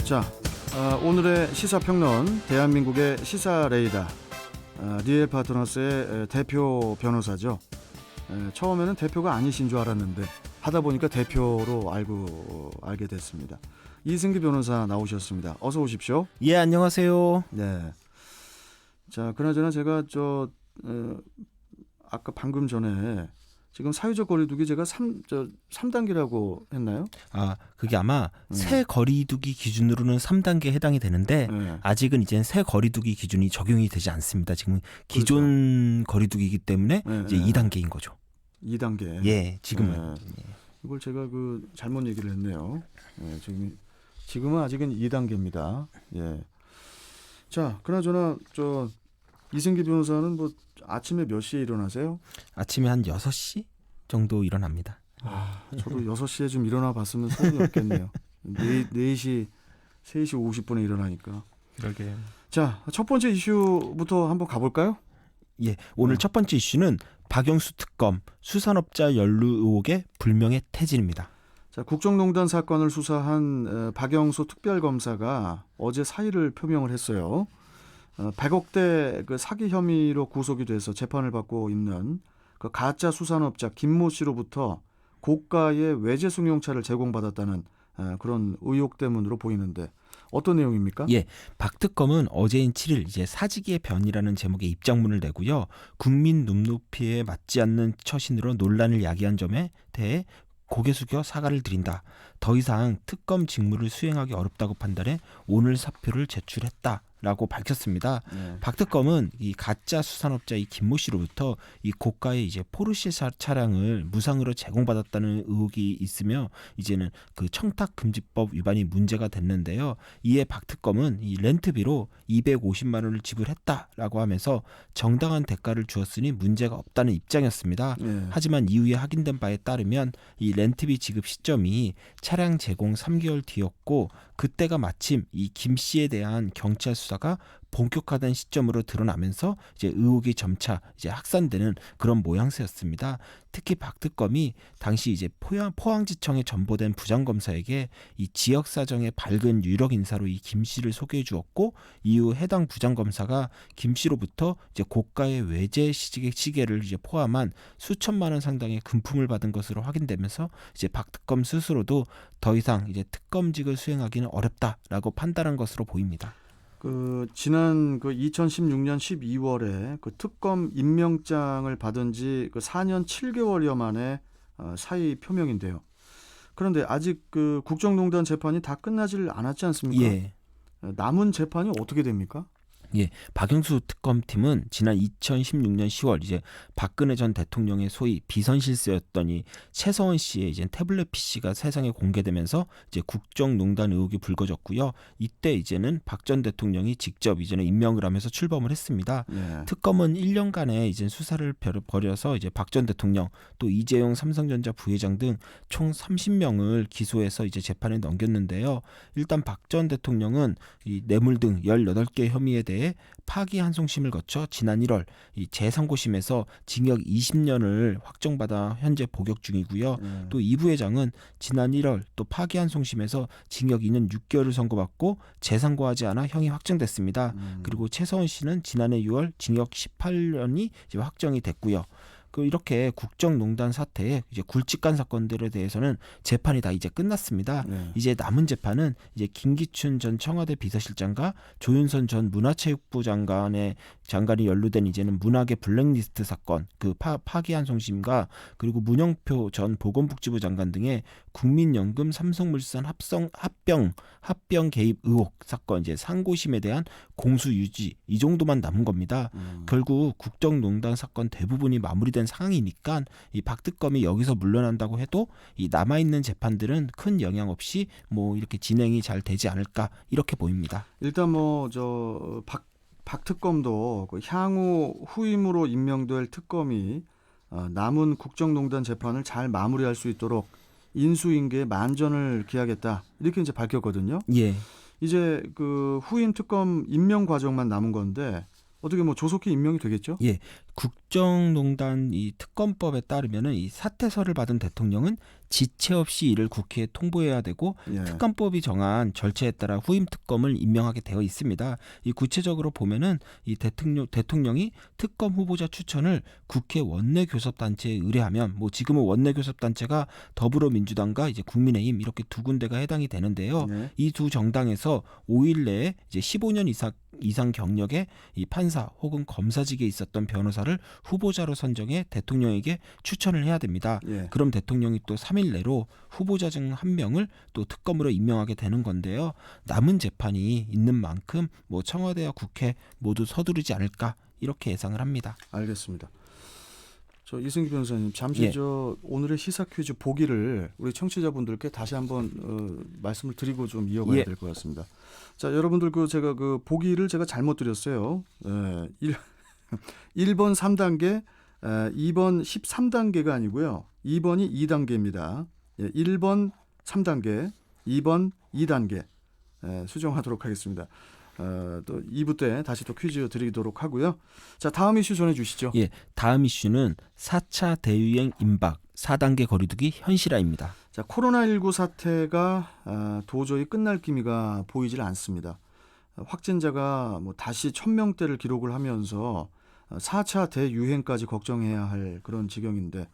자, 오늘의 시사평론 대한민국의 시사레이더 리엘 파트너스의 대표 변호사죠. 처음에는 대표가 아니신 줄 알았는데 하다 보니까 대표로 알게 됐습니다. 이승기 변호사 나오셨습니다. 어서 오십시오. 예, 안녕하세요. 네. 자, 그나저나 제가 아까 방금 전에 지금 사회적 거리두기 제가 3단계라고 했나요? 그게 아마 새 거리두기 기준으로는 3단계에 해당이 되는데 네. 아직은 이제 새 거리두기 기준이 적용이 되지 않습니다. 지금 기존 거리두기이기 때문에 네, 이제 2단계인 거죠. 2단계. 예, 지금은. 네. 이걸 제가 잘못 얘기를 했네요. 예, 지금은 아직은 2단계입니다. 예. 자, 그나저나 이승기 변호사는 아침에 몇 시에 일어나세요? 아침에 한 6시 정도 일어납니다. 저도 6시에 좀 일어나 봤으면 소용이 없겠네요. 4시 50분에 일어나니까. 그러게요. 자, 첫 번째 이슈부터 한번 가볼까요? 예, 오늘 첫 번째 이슈는 박영수 특검 수산업자 연루 의혹의 불명예 퇴진입니다. 자, 국정농단 사건을 수사한 박영수 특별검사가 어제 사의를 표명을 했어요. 100억대 사기 혐의로 구속이 돼서 재판을 받고 있는 그 가짜 수산업자 김모 씨로부터 고가의 외제 승용차를 제공받았다는 그런 의혹 때문으로 보이는데 어떤 내용입니까? 예, 박 특검은 어제인 7일 이제 사직의 변이라는 제목의 입장문을 내고요. 국민 눈높이에 맞지 않는 처신으로 논란을 야기한 점에 대해 고개 숙여 사과를 드린다. 더 이상 특검 직무를 수행하기 어렵다고 판단해 오늘 사표를 제출했다. 라고 밝혔습니다. 네. 박 특검은 이 가짜 수산업자 이 김모 씨로부터 이 고가의 이제 포르쉐 차량을 무상으로 제공받았다는 의혹이 있으며 이제는 그 청탁금지법 위반이 문제가 됐는데요. 이에 박 특검은 이 렌트비로 250만 원을 지불했다라고 하면서 정당한 대가를 주었으니 문제가 없다는 입장이었습니다. 네. 하지만 이후에 확인된 바에 따르면 이 렌트비 지급 시점이 차량 제공 3개월 뒤였고 그때가 마침 이 김 씨에 대한 경찰 수사가 본격화된 시점으로 드러나면서 이제 의혹이 점차 이제 확산되는 그런 모양새였습니다. 특히 박 특검이 당시 이제 포항지청에 전보된 부장검사에게 이 지역 사정에 밝은 유력 인사로 이 김 씨를 소개해 주었고 이후 해당 부장검사가 김 씨로부터 이제 고가의 외제 시계를 이제 포함한 수천만 원 상당의 금품을 받은 것으로 확인되면서 이제 박 특검 스스로도 더 이상 이제 특검직을 수행하기는 어렵다라고 판단한 것으로 보입니다. 지난 2016년 12월에 특검 임명장을 받은 지 4년 7개월여 만에 사의 표명인데요. 그런데 아직 국정농단 재판이 다 끝나질 않았지 않습니까? 예. 남은 재판이 어떻게 됩니까? 예, 박영수 특검팀은 지난 2016년 10월 이제 박근혜 전 대통령의 소위 비선 실세였더니 최서원 씨의 이제 태블릿 PC가 세상에 공개되면서 이제 국정농단 의혹이 불거졌고요. 이때 이제는 박 전 대통령이 직접 이제는 임명을 하면서 출범을 했습니다. 예. 특검은 1년간의 이제 수사를 벌여서 이제 박 전 대통령 또 이재용 삼성전자 부회장 등 총 30명을 기소해서 이제 재판에 넘겼는데요. 일단 박 전 대통령은 이 뇌물 등 18개 혐의에 대해 파기환송심을 거쳐 지난 1월 이 제3고심에서 징역 20년을 확정받아 현재 복역 중이고요. 또 이 부회장은 지난 1월 또 파기환송심에서 징역 2년 6개월을 선고받고 재상고하지 않아 형이 확정됐습니다. 그리고 최서원 씨는 지난해 6월 징역 18년이 이제 확정이 됐고요. 이렇게 국정농단 사태에 이제 굵직한 사건들에 대해서는 재판이 다 이제 끝났습니다. 네. 이제 남은 재판은 이제 김기춘 전 청와대 비서실장과 조윤선 전 문화체육부 장관이 연루된 이제는 문학의 블랙리스트 사건, 파기환송심과 그리고 문영표 전 보건복지부 장관 등의 국민연금 삼성물산 합병 개입 의혹 사건 이제 상고심에 대한 공수 유지 이 정도만 남은 겁니다. 결국 국정농단 사건 대부분이 마무리된 상황이니까 이 박 특검이 여기서 물러난다고 해도 이 남아있는 재판들은 큰 영향 없이 이렇게 진행이 잘 되지 않을까 이렇게 보입니다. 일단 박 특검도 향후 후임으로 임명될 특검이 남은 국정농단 재판을 잘 마무리할 수 있도록 인수인계에 만전을 기하겠다 이렇게 이제 밝혔거든요. 예. 이제 후임 특검 임명 과정만 남은 건데 어떻게 조속히 임명이 되겠죠? 예. 국정농단 이 특검법에 따르면은 이 사퇴서를 받은 대통령은 지체 없이 이를 국회에 통보해야 되고 예. 특검법이 정한 절차에 따라 후임 특검을 임명하게 되어 있습니다. 이 구체적으로 보면은 이 대통령이 특검 후보자 추천을 국회 원내교섭단체에 의뢰하면 뭐 지금은 원내교섭단체가 더불어민주당과 이제 국민의힘 이렇게 두 군데가 해당이 되는데요. 예. 이 두 정당에서 5일 내에 이제 15년 이상 경력의 이 판사 혹은 검사직에 있었던 변호사를 후보자로 선정해 대통령에게 추천을 해야 됩니다. 예. 그럼 대통령이 또 3일 내로 후보자 중 한 명을 또 특검으로 임명하게 되는 건데요. 남은 재판이 있는 만큼 뭐 청와대와 국회 모두 서두르지 않을까 이렇게 예상을 합니다. 알겠습니다. 저 이승기 변호사님 잠시 예. 저 오늘의 시사 퀴즈 보기를 우리 청취자분들께 다시 한번 말씀을 드리고 좀 이어가야 예. 될 것 같습니다. 자, 여러분들 제가 보기를 제가 잘못 드렸어요. 1번 3단계, 2번 13단계가 아니고요. 2번이 2단계입니다. 1번 3단계, 2번 2단계 수정하도록 하겠습니다. 또 2부 때 다시 또 퀴즈 드리도록 하고요. 자, 다음 이슈 전해주시죠. 예, 다음 이슈는 4차 대유행 임박 4단계 거리두기 현실화입니다. 자, 코로나19 사태가 도저히 끝날 기미가 보이질 않습니다. 확진자가 뭐 다시 1000명대를 기록을 하면서 4차 대유행까지 걱정해야 할 그런 지경인데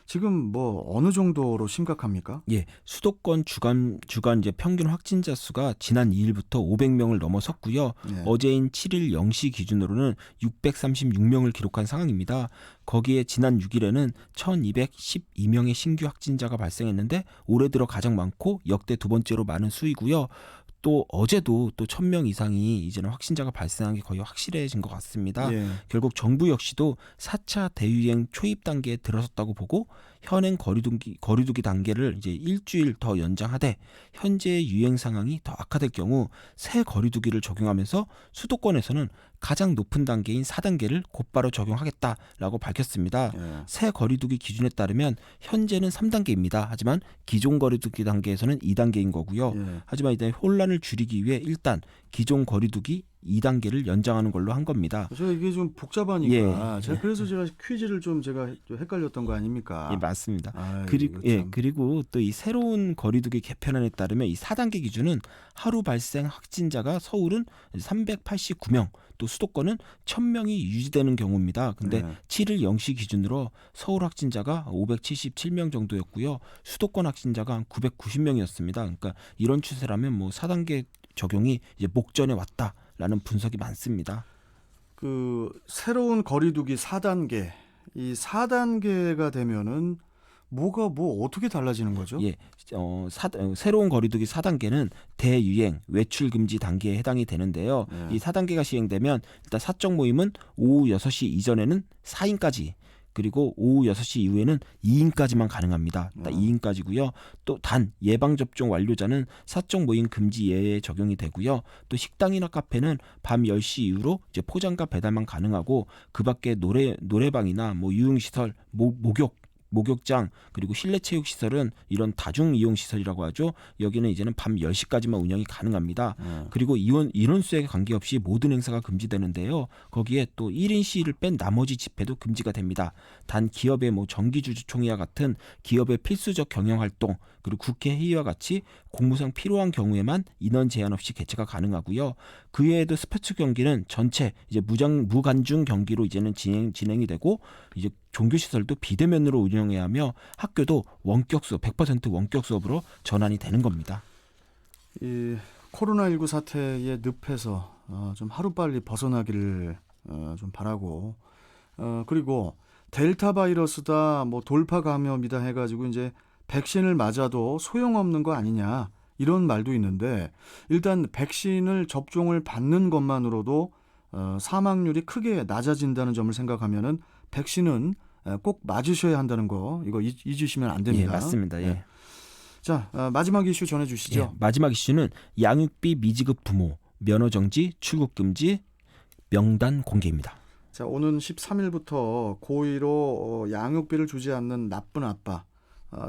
지금 뭐 어느 정도로 심각합니까? 예, 수도권 주간 이제 평균 확진자 수가 지난 2일부터 500명을 넘어섰고요. 네. 어제인 7일 0시 기준으로는 636명을 기록한 상황입니다. 거기에 지난 6일에는 1212명의 신규 확진자가 발생했는데 올해 들어 가장 많고 역대 두 번째로 많은 수이고요. 또 어제도 또 1000명 이상이 이제는 확진자가 발생한 게 거의 확실해진 것 같습니다. 예. 결국 정부 역시도 4차 대유행 초입 단계에 들어섰다고 보고 현행 거리두기 단계를 이제 일주일 더 연장하되 현재의 유행 상황이 더 악화될 경우 새 거리두기를 적용하면서 수도권에서는 가장 높은 단계인 4단계를 곧바로 적용하겠다라고 밝혔습니다. 예. 새 거리두기 기준에 따르면 현재는 3단계입니다. 하지만 기존 거리두기 단계에서는 2단계인 거고요. 예. 하지만 이제 혼란을 줄이기 위해 일단 기존 거리두기 2단계를 연장하는 걸로 한 겁니다. 저 이게 좀 복잡하니까 예. 제가 그래서 제가 퀴즈를 좀 헷갈렸던 거 아닙니까? 예, 맞습니다. 아유, 그리고 이거 참. 그리고 또 이 새로운 거리두기 개편안에 따르면 이 4단계 기준은 하루 발생 확진자가 서울은 389명, 또 수도권은 1000명이 유지되는 경우입니다. 근데 예. 7일 0시 기준으로 서울 확진자가 577명 정도였고요. 수도권 확진자가 한 990명이었습니다. 그러니까 이런 추세라면 뭐 4단계 적용이 이제 목전에 왔다라는 분석이 많습니다. 그 새로운 거리두기 4단계, 이 4단계가 되면은 뭐가 어떻게 달라지는 거죠? 예, 새로운 거리두기 4단계는 대유행 외출 금지 단계에 해당이 되는데요. 예. 이 4단계가 시행되면 일단 사적 모임은 오후 6시 이전에는 4인까지, 그리고 오후 6시 이후에는 2인까지만 가능합니다. 딱 2인까지고요. 또 단 예방접종 완료자는 사적 모임 금지 예외에 적용이 되고요. 또 식당이나 카페는 밤 10시 이후로 이제 포장과 배달만 가능하고 그 밖에 노래방이나 뭐 유흥시설, 목욕장 그리고 실내 체육 시설은 이런 다중 이용 시설이라고 하죠. 여기는 이제는 밤 10시까지만 운영이 가능합니다. 그리고 인원수에 관계없이 모든 행사가 금지되는데요. 거기에 또 1인 시위를 뺀 나머지 집회도 금지가 됩니다. 단 기업의 뭐 정기주주총회와 같은 기업의 필수적 경영 활동, 그리고 국회 회의와 같이 공무상 필요한 경우에만 인원 제한 없이 개최가 가능하고요. 그 외에도 스포츠 경기는 전체 이제 무관중 경기로 이제는 진행이 되고 이제 종교 시설도 비대면으로 운영해야 하며 학교도 원격 수업 100% 원격 수업으로 전환이 되는 겁니다. 이 코로나19 사태의 늪에서 좀 하루빨리 벗어나기를 좀 바라고 그리고 델타 바이러스다 뭐 돌파 감염이다 해가지고 이제 백신을 맞아도 소용없는 거 아니냐 이런 말도 있는데 일단 백신을 접종을 받는 것만으로도 사망률이 크게 낮아진다는 점을 생각하면은 백신은 꼭 맞으셔야 한다는 거 이거 잊으시면 안 됩니다. 예, 맞습니다. 예. 자, 마지막 이슈 전해주시죠. 예, 마지막 이슈는 양육비 미지급 부모 면허 정지, 출국 금지, 명단 공개입니다. 자, 오는 13일부터 고의로 양육비를 주지 않는 나쁜 아빠,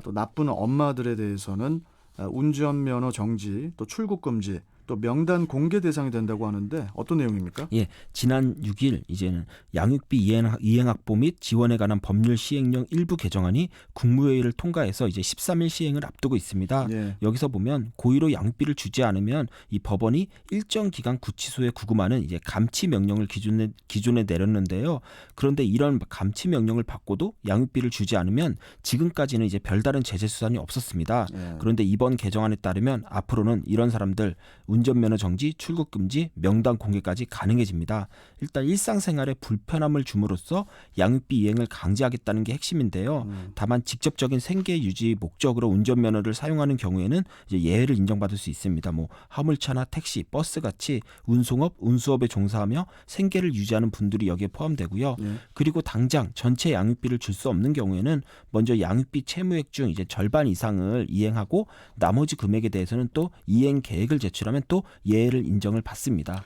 또 나쁜 엄마들에 대해서는 운전면허 정지, 또 출국 금지, 또 명단 공개 대상이 된다고 하는데 어떤 내용입니까? 예, 지난 6일 이제는 양육비 이행 확보 및 지원에 관한 법률 시행령 일부 개정안이 국무회의를 통과해서 이제 13일 시행을 앞두고 있습니다. 예. 여기서 보면 고의로 양육비를 주지 않으면 이 법원이 일정 기간 구치소에 구금하는 이제 감치 명령을 기존에 내렸는데요. 그런데 이런 감치 명령을 받고도 양육비를 주지 않으면 지금까지는 이제 별다른 제재 수단이 없었습니다. 예. 그런데 이번 개정안에 따르면 앞으로는 이런 사람들 운전면허 정지, 출국 금지, 명단 공개까지 가능해집니다. 일단 일상생활에 불편함을 줌으로써 양육비 이행을 강제하겠다는 게 핵심인데요. 다만 직접적인 생계 유지 목적으로 운전면허를 사용하는 경우에는 이제 예외를 인정받을 수 있습니다. 뭐 화물차나 택시, 버스 같이 운송업, 운수업에 종사하며 생계를 유지하는 분들이 여기에 포함되고요. 예. 그리고 당장 전체 양육비를 줄 수 없는 경우에는 먼저 양육비 채무액 중 이제 절반 이상을 이행하고 나머지 금액에 대해서는 또 이행 계획을 제출하면 또 예외를 인정을 받습니다.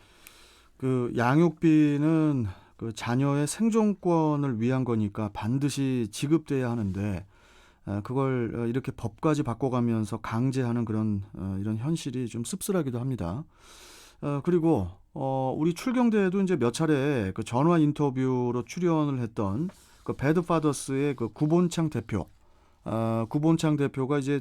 그 양육비는 그 자녀의 생존권을 위한 거니까 반드시 지급돼야 하는데 그걸 이렇게 법까지 바꿔가면서 강제하는 그런 이런 현실이 좀 씁쓸하기도 합니다. 그리고 우리 출경대에도 이제 몇 차례 그 전화 인터뷰로 출연을 했던 그 배드파더스의 그 구본창 대표, 구본창 대표가 이제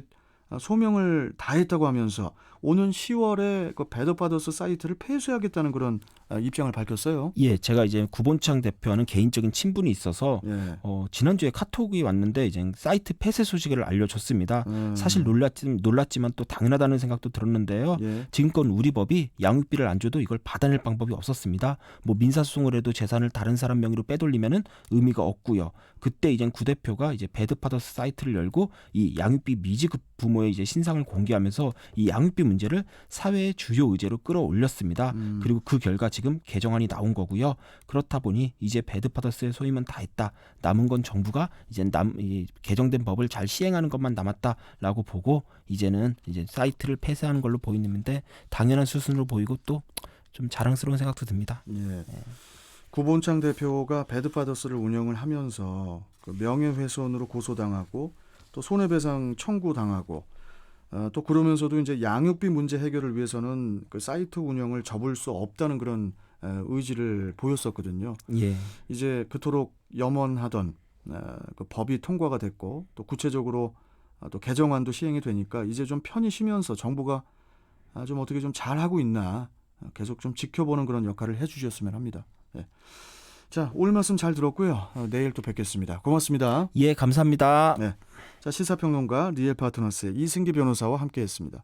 소명을 다했다고 하면서 오는 10월에 그 배드파더스 사이트를 폐쇄하겠다는 그런 입장을 밝혔어요. 예, 제가 이제 구본창 대표와는 개인적인 친분이 있어서 예. 지난주에 카톡이 왔는데 이제 사이트 폐쇄 소식을 알려줬습니다. 사실 놀랐지만 또 당연하다는 생각도 들었는데요. 예. 지금껏 우리 법이 양육비를 안 줘도 이걸 받아낼 방법이 없었습니다. 뭐 민사소송을 해도 재산을 다른 사람 명의로 빼돌리면은 의미가 없고요. 그때 이제 구 대표가 이제 배드파더스 사이트를 열고 이 양육비 미지급 부모의 이제 신상을 공개하면서 이 양육비 문제를 사회의 주요 의제로 끌어올렸습니다. 그리고 그 결과 지금 개정안이 나온 거고요. 그렇다 보니 이제 배드파더스의 소임은 다 했다. 남은 건 정부가 이제 이 개정된 법을 잘 시행하는 것만 남았다라고 보고 이제는 이제 사이트를 폐쇄하는 걸로 보이는데 당연한 수순으로 보이고 또 좀 자랑스러운 생각도 듭니다. 예. 구본창 대표가 배드파더스를 운영을 하면서 그 명예훼손으로 고소당하고 또 손해배상 청구당하고 또 그러면서도 이제 양육비 문제 해결을 위해서는 그 사이트 운영을 접을 수 없다는 그런 의지를 보였었거든요. 예. 이제 그토록 염원하던 그 법이 통과가 됐고 또 구체적으로 또 개정안도 시행이 되니까 이제 좀 편히 쉬면서 정부가 좀 어떻게 좀 잘하고 있나 계속 좀 지켜보는 그런 역할을 해주셨으면 합니다. 네. 자, 오늘 말씀 잘 들었고요. 내일 또 뵙겠습니다. 고맙습니다. 예, 감사합니다. 네. 자, 시사평론가 리얼 파트너스의 이승기 변호사와 함께했습니다.